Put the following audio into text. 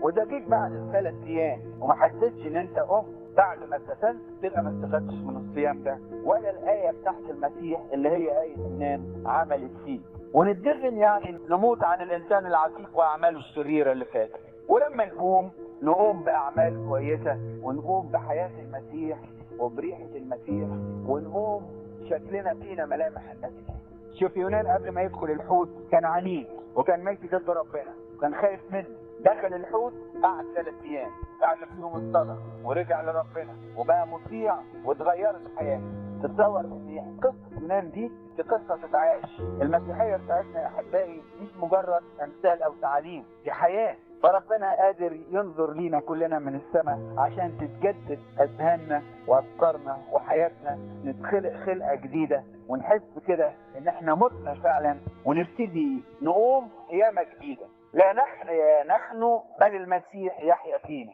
وده جيت بعد الثلاث ايام وما حسيتش ان انت قمت بعد ما اتسلت، تبقى ما استفدتش من الصيام ده ولا الايه بتاعت المسيح اللي هي ايه النام عملت فيه. وندغن يعني نموت عن الانسان العتيق واعماله الشريره اللي فاتت، ولما نقوم باعمال كويسه، ونقوم بحياه المسيح وبريحه المسيح، ونقوم شكلنا فينا ملامح المسيح. شوف يونان قبل ما يدخل الحوت كان عنيد وكان ماشي ضد ربنا وكان خايف منه. دخل الحوت قعد 3 ايام تعلم فيهم الصدق ورجع لربنا وبقى مطيع واتغيرت حياته. تتصور ان قصه يونان دي قصه تتعاش. المسيحيه بتاعتنا يا احبائي مش مجرد امثال او تعاليم، دي حياه. فربنا قادر ينظر لينا كلنا من السماء عشان تتجدد اذهاننا وافكارنا وحياتنا، نتخلق خلقه جديده ونحس كده ان احنا متنا فعلا، ونبتدي نقوم قيامه جديده. لا نحن بل المسيح يحيا فينا.